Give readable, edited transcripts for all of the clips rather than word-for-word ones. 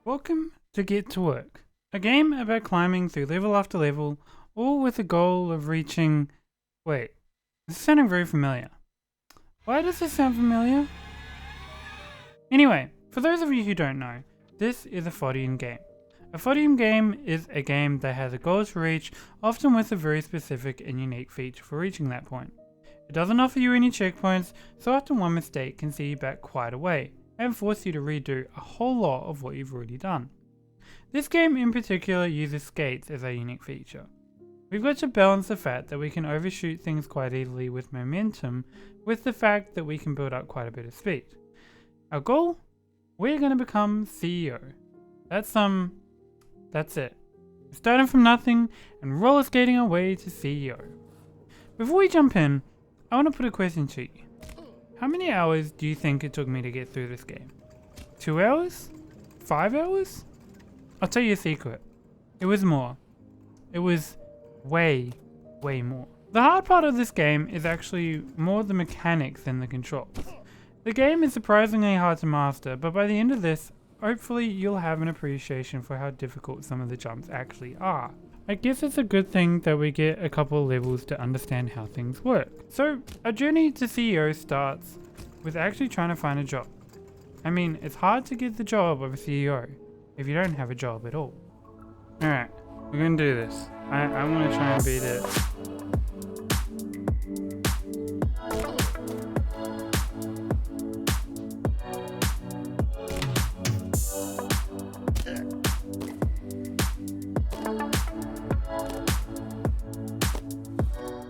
Welcome to Get to Work, a game about climbing through level after level, all with the goal of reaching... Wait, this is sounding very familiar. Why does this sound familiar? Anyway, for those of you who don't know, this is a Fodium game. A Fodium game is a game that has a goal to reach, often with a very specific and unique feature for reaching that point. It doesn't offer you any checkpoints, so often one mistake can set you back quite a way, and force you to redo a whole lot of what you've already done. This game in particular uses skates as a unique feature. We've got to balance the fact that we can overshoot things quite easily with momentum with the fact that we can build up quite a bit of speed. Our goal? We're going to become CEO. That's it. We're starting from nothing and roller skating our way to CEO. Before we jump in, I want to put a question to you. How many hours do you think it took me to get through this game? 2 hours? 5 hours? I'll tell you a secret. It was more. It was way more. The hard part of this game is actually more the mechanics than the controls. The game is surprisingly hard to master, but by the end of this, hopefully you'll have an appreciation for how difficult some of the jumps actually are. I guess it's a good thing that we get a couple of levels to understand how things work. So, our journey to CEO starts with actually trying to find a job. I mean, it's hard to get the job of a CEO if you don't have a job at all. Alright, we're gonna do this. I want to try and beat it.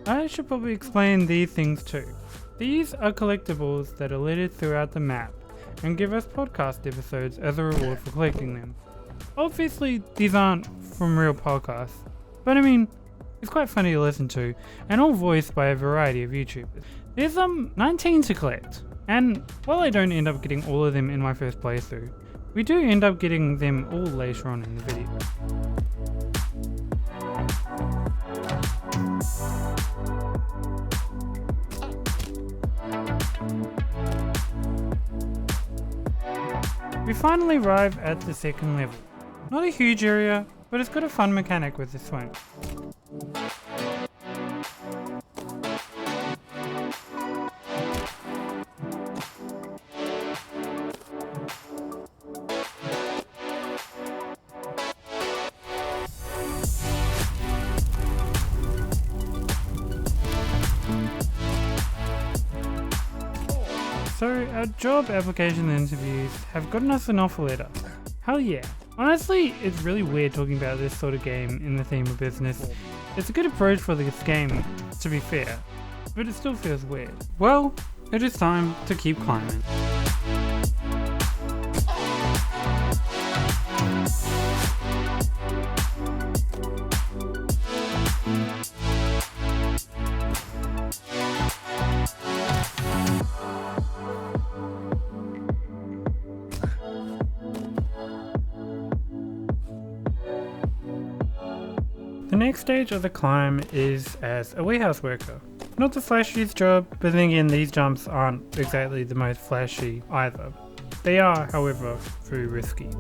I should probably explain these things too. These are collectibles that are littered throughout the map and give us podcast episodes as a reward for collecting them. Obviously, these aren't from real podcasts, but I mean, it's quite funny to listen to, and all voiced by a variety of YouTubers. There's 19 to collect, and while I don't end up getting all of them in my first playthrough, we do end up getting them all later on in the video. We finally arrive at the second level. Not a huge area, but it's got a fun mechanic with the swing. So our job application interviews have gotten us an offer letter. Hell yeah. Honestly, it's really weird talking about this sort of game in the theme of business. It's a good approach for this game, to be fair, but it still feels weird. Well, it is time to keep climbing. The next stage of the climb is as a warehouse worker. Not the flashiest job, but then again these jumps aren't exactly the most flashy either. They are, however, very risky.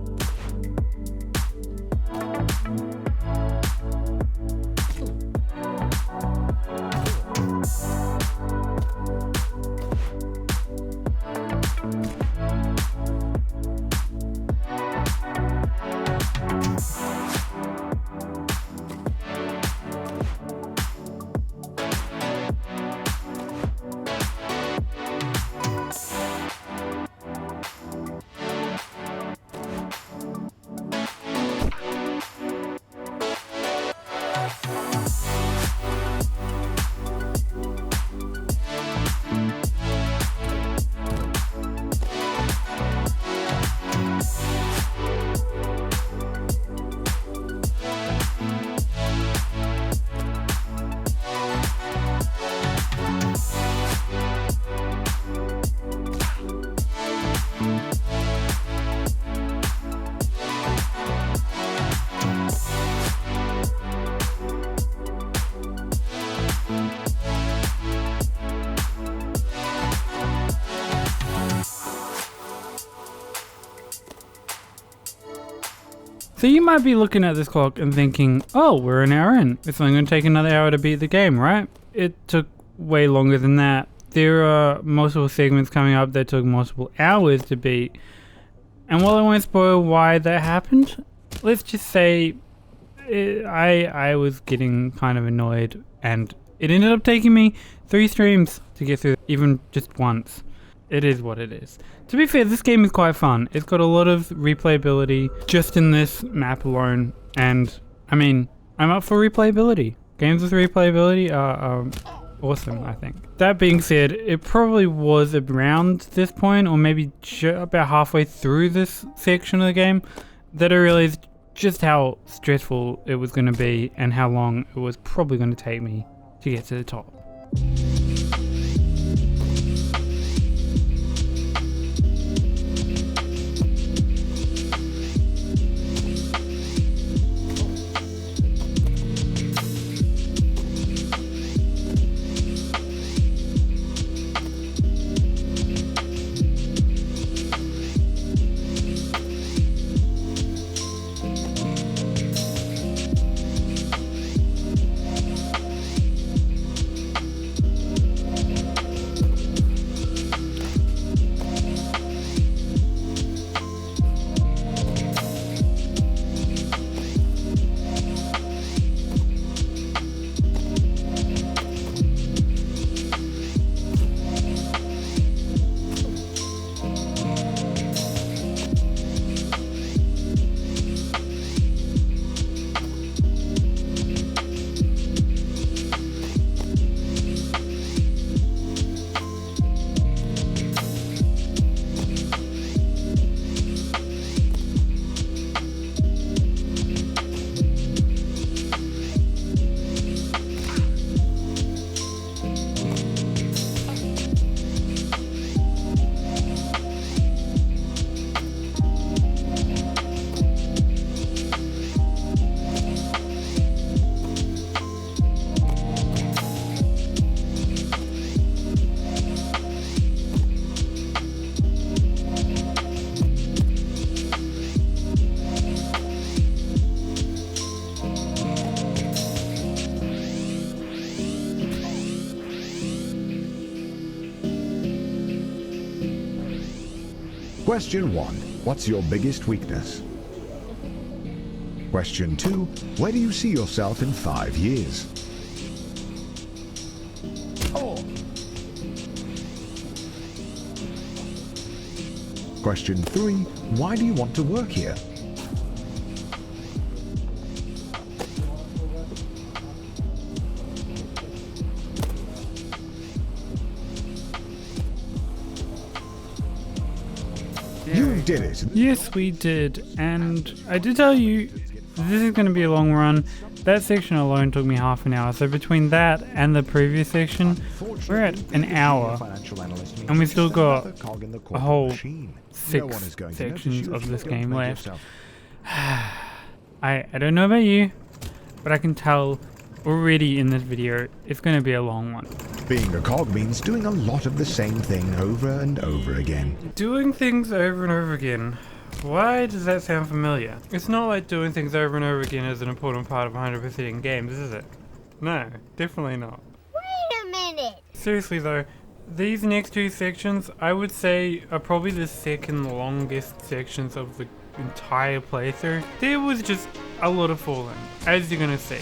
So you might be looking at this clock and thinking, oh, we're an hour in. It's only going to take another hour to beat the game, right? It took way longer than that. There are multiple segments coming up that took multiple hours to beat. And while I won't spoil why that happened, let's just say I was getting kind of annoyed, and it ended up taking me 3 streams to get through, even just once. It is what it is. To be fair, this game is quite fun. It's got a lot of replayability just in this map alone, and I mean, I'm up for replayability. Games with replayability are awesome, I think. That being said, it probably was around this point, or maybe about halfway through this section of the game, that I realized just how stressful it was going to be and how long it was probably going to take me to get to the top. Question 1. What's your biggest weakness? Question 2. Where do you see yourself in 5 years? Question 3. Why do you want to work here? You did it! Yes, we did, and I did tell you this is going to be a long run. That section alone took me half an hour, so between that and the previous section, we're at an hour, and we still got a whole 6 sections of this game left. I don't know about you, but I can tell already in this video it's going to be a long one. Being a cog means doing a lot of the same thing over and over again. Doing things over and over again. Why does that sound familiar? It's not like doing things over and over again is an important part of 100%ing games, is it? No, definitely not. Wait a minute! Seriously though, these next 2 sections I would say are probably the second longest sections of the entire playthrough. There was just a lot of falling, as you're gonna see.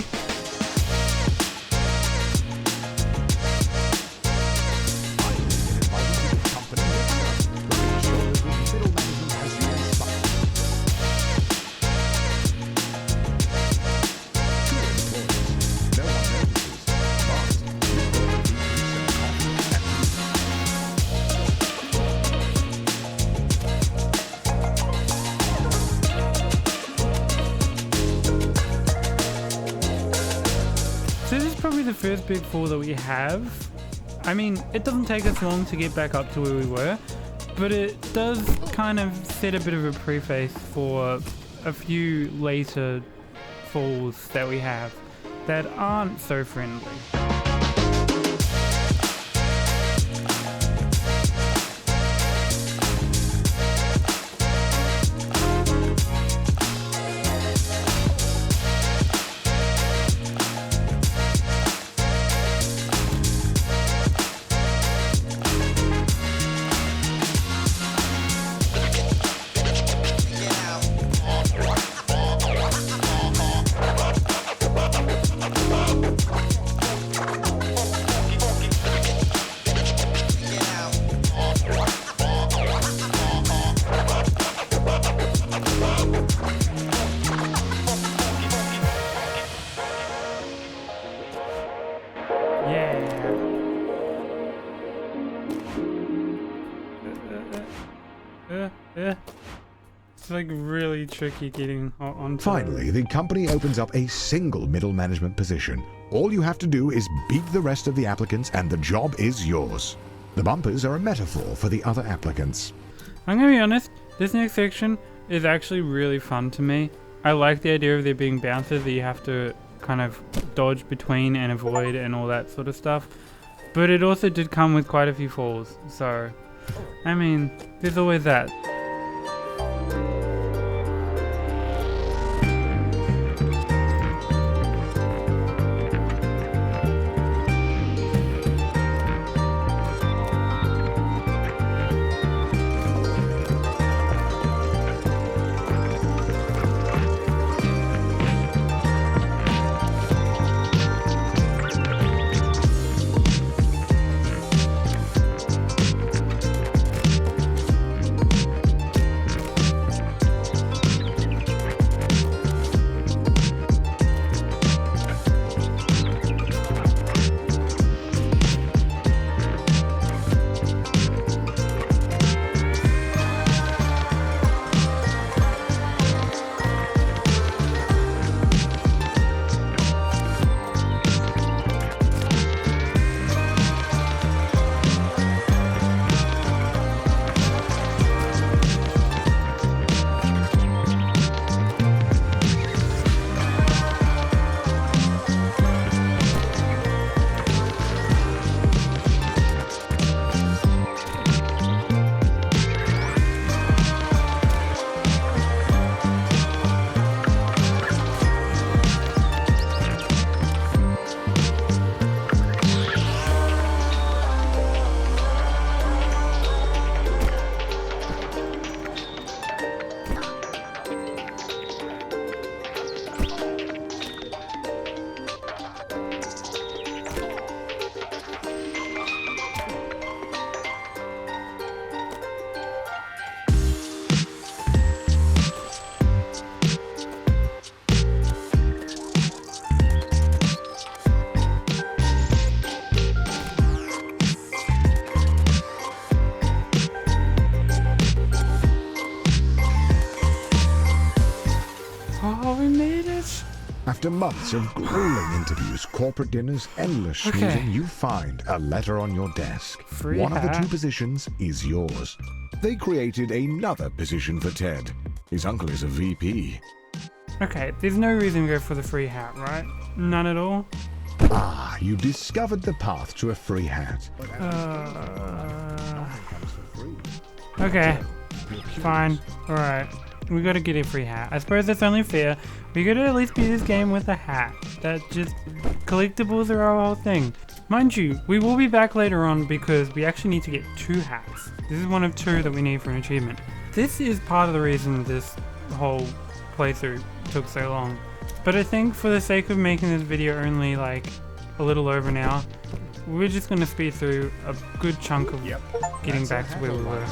So this is probably the first big fall that we have. I mean, it doesn't take us long to get back up to where we were, but it does kind of set a bit of a preface for a few later falls that we have that aren't so friendly. It's like really tricky getting onto. Finally, the company opens up a single middle management position. All you have to do is beat the rest of the applicants and the job is yours. The bumpers are a metaphor for the other applicants. I'm gonna be honest, this next section is actually really fun to me. I like the idea of there being bouncers that you have to kind of dodge between and avoid and all that sort of stuff. But it also did come with quite a few falls, so I mean, there's always that. Oh, we made it! After months of grueling interviews, corporate dinners, endless Okay. schmoozing, you find a letter on your desk. Free One of the hat. two positions is yours. They created another position for Ted. His uncle is a VP. Okay, there's no reason to go for the free hat, right? None at all? Ah, you discovered the path to a free hat. Okay, fine, alright. We gotta get a free hat. I suppose that's only fair. We gotta at least beat this game with a hat. That just... collectibles are our whole thing. Mind you, we will be back later on because we actually need to get 2 hats. This is one of 2 that we need for an achievement. This is part of the reason this whole playthrough took so long. But I think for the sake of making this video only like a little over an hour, we're just gonna speed through a good chunk of getting back to where we were.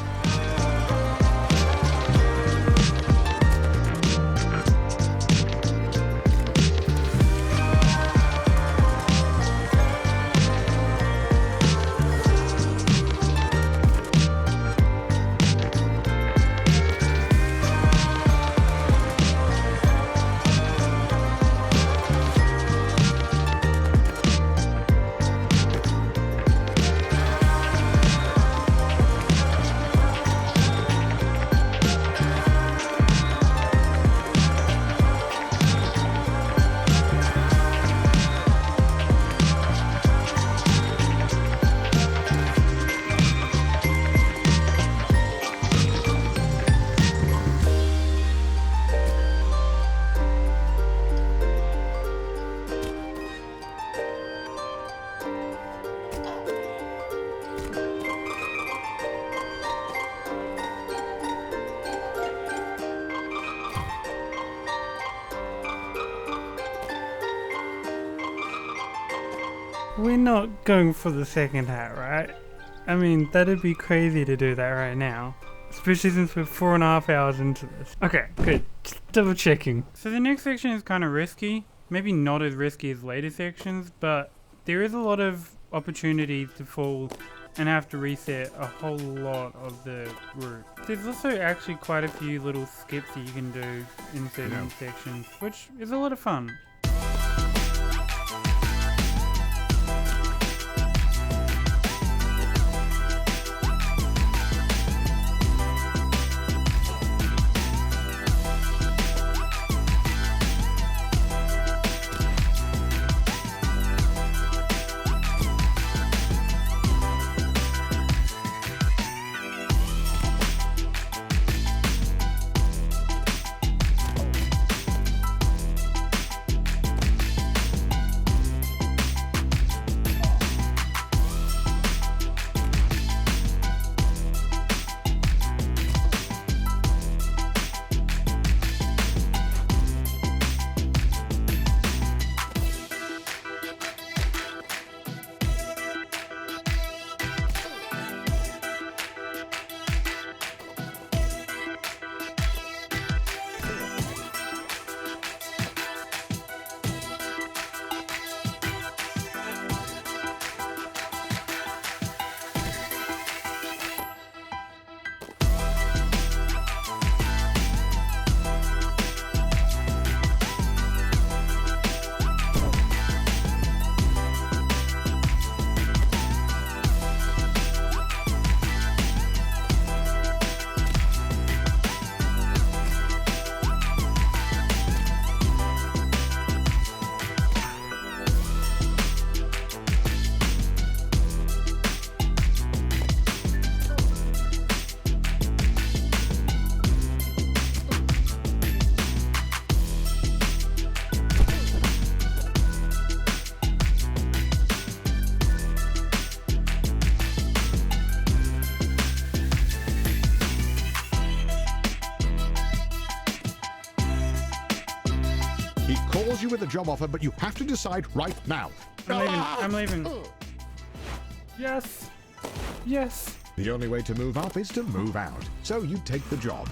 We're not going for the second hat, right? I mean, that'd be crazy to do that right now. Especially since we're 4.5 hours into this. Okay, good. Just double checking. So the next section is kind of risky. Maybe not as risky as later sections, but there is a lot of opportunity to fall and have to reset a whole lot of the route. There's also actually quite a few little skips that you can do in certain sections, which is a lot of fun. He calls you with a job offer, but you have to decide right now. I'm leaving. Yes. Yes. The only way to move up is to move out. So you take the job.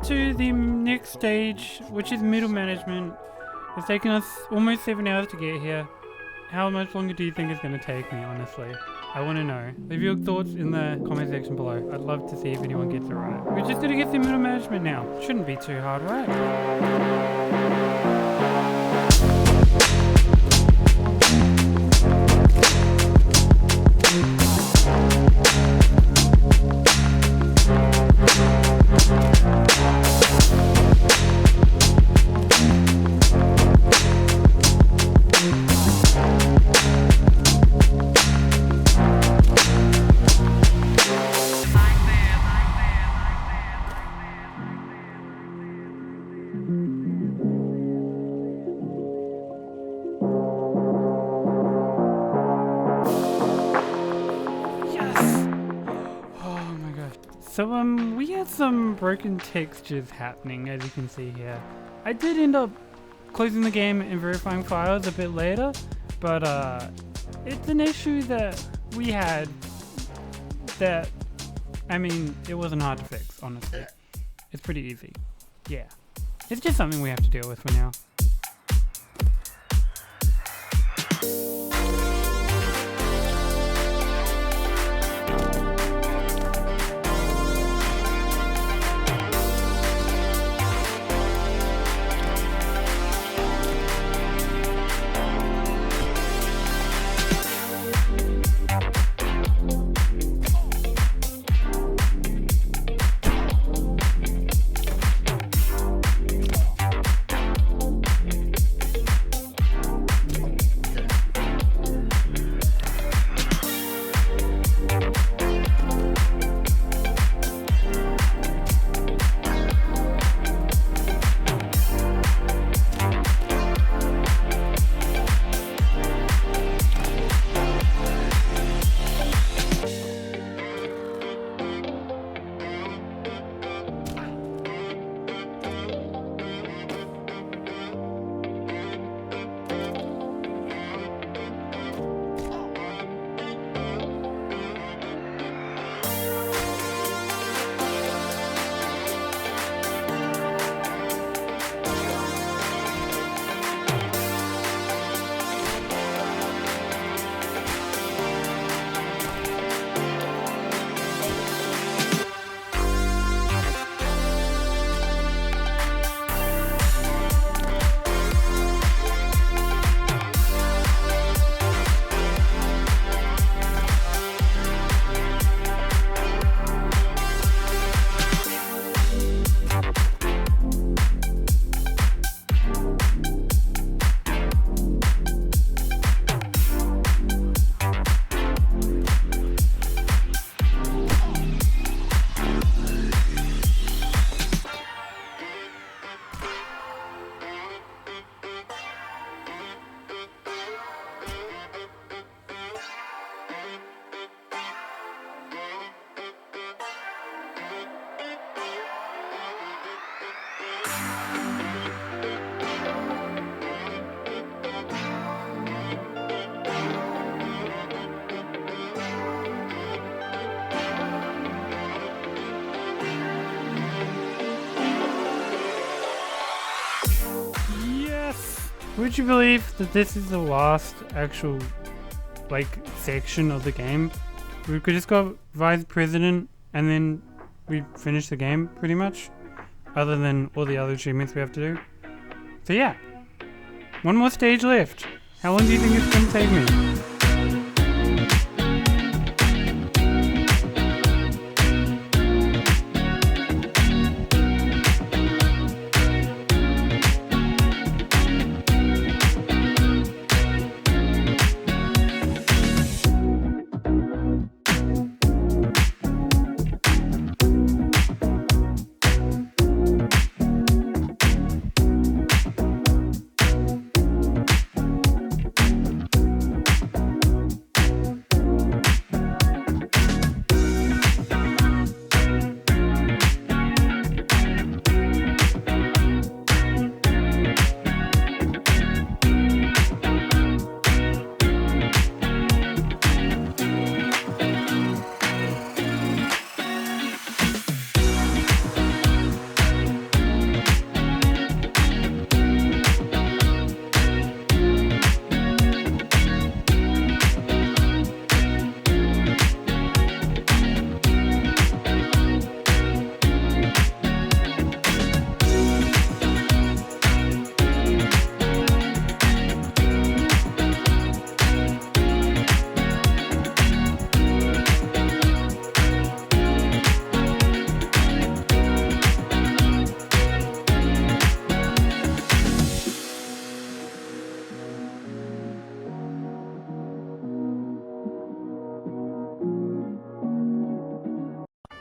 To the next stage, which is middle management. It's taken us almost 7 hours to get here. How much longer do you think it's going to take me, honestly? I want to know. Leave your thoughts in the comment section below. I'd love to see if anyone gets it right. We're just going to get through middle management now. Shouldn't be too hard, right? So we had some broken textures happening, as you can see here. I did end up closing the game and verifying files a bit later, but it's an issue that we had that, I mean, it wasn't hard to fix, honestly. It's pretty easy. Yeah. It's just something we have to deal with for now. Would you believe that this is the last actual, section of the game? We could just go Vice President and then we finish the game, pretty much. Other than all the other achievements we have to do. So yeah. One more stage left. How long do you think it's gonna take me?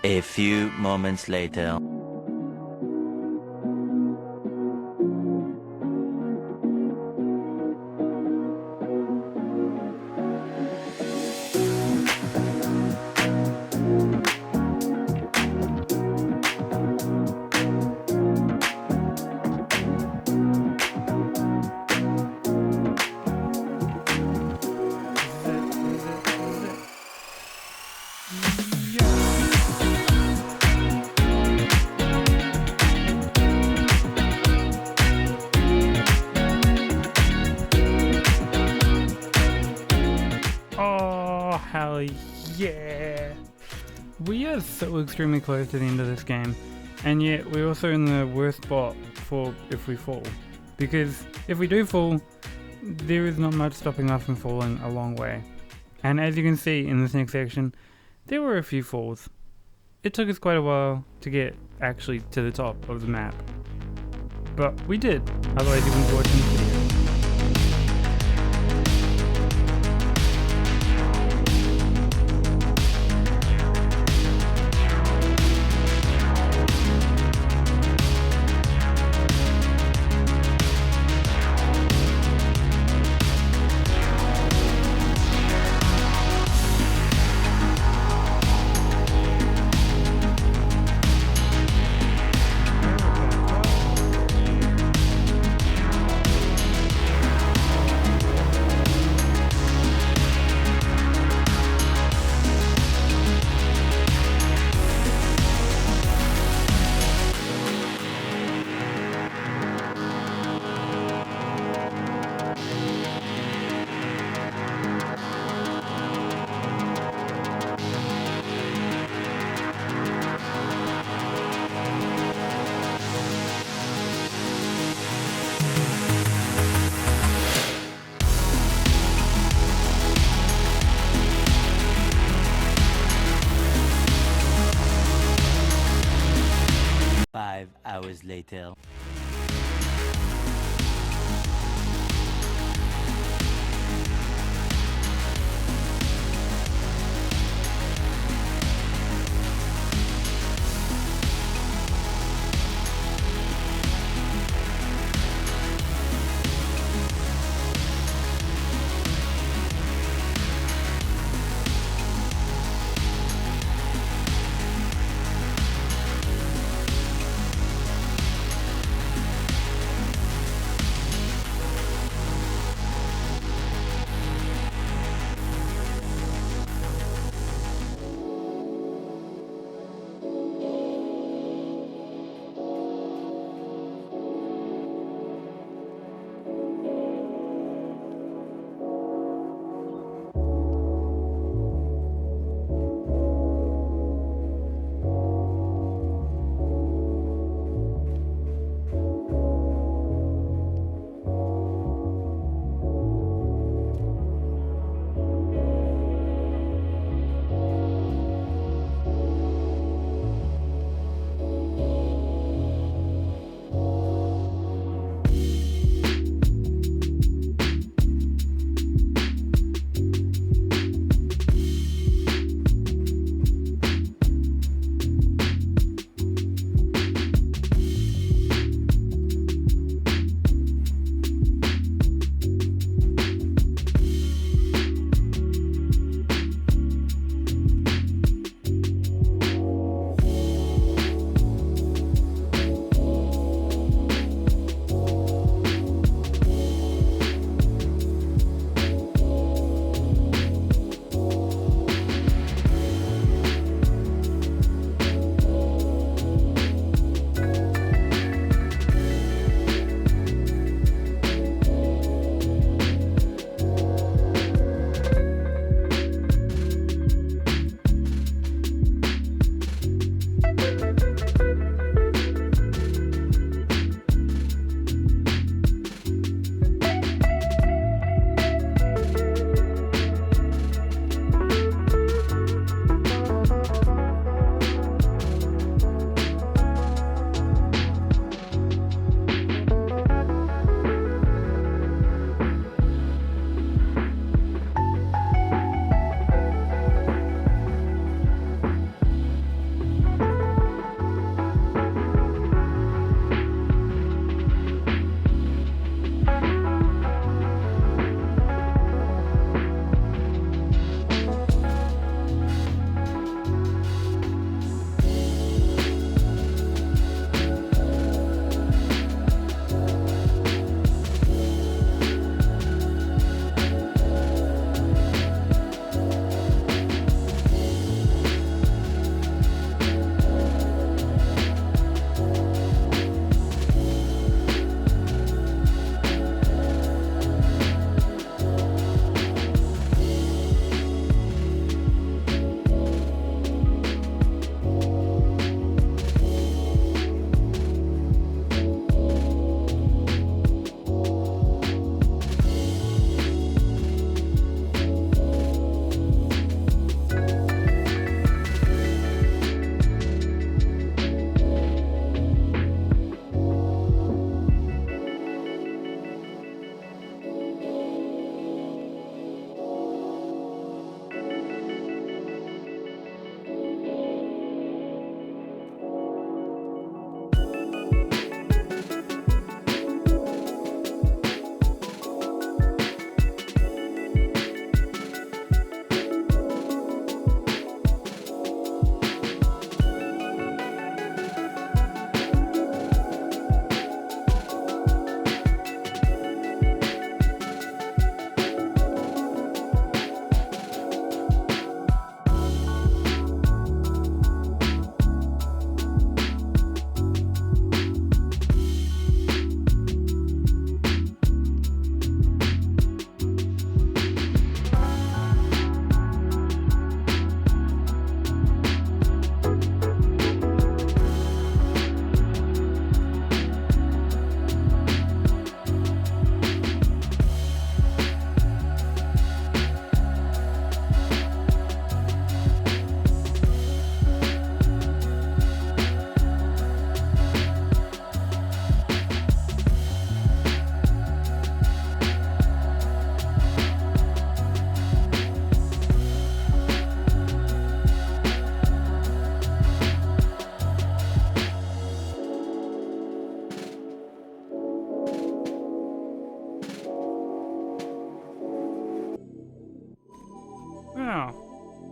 A few moments later. Oh, hell yeah! We are so extremely close to the end of this game, and yet we're also in the worst spot for if we fall. Because if we do fall, there is not much stopping us from falling a long way. And as you can see in this next section, there were a few falls. It took us quite a while to get actually to the top of the map. But we did, otherwise you wouldn't be watching this video. Hours later.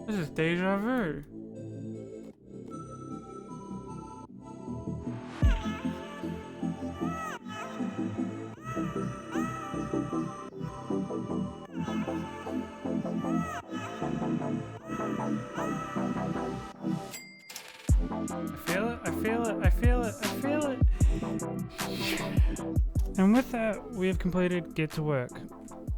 This is deja vu. I feel it. And with that, we have completed Get to Work.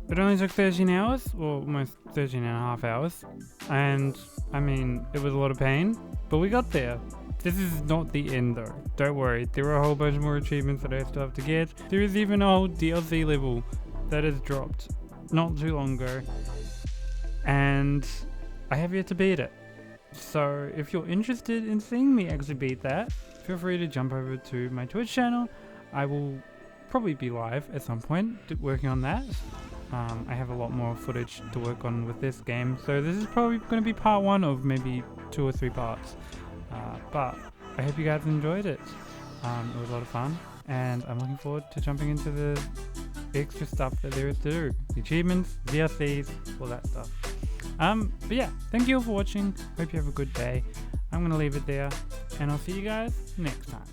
It only took 13 hours, or almost 13 and a half hours. And, I mean, it was a lot of pain, but we got there. This is not the end though. Don't worry, there are a whole bunch more achievements that I still have to get. There is even a whole DLC level that has dropped not too long ago. And I have yet to beat it. So if you're interested in seeing me actually beat that, feel free to jump over to my Twitch channel. I will probably be live at some point working on that. I have a lot more footage to work on with this game, so this is probably going to be part 1 of maybe 2 or 3 parts. But I hope you guys enjoyed it. It was a lot of fun, and I'm looking forward to jumping into the extra stuff that there is to do. The achievements, DLCs, all that stuff. But yeah, thank you all for watching. Hope you have a good day. I'm going to leave it there, and I'll see you guys next time.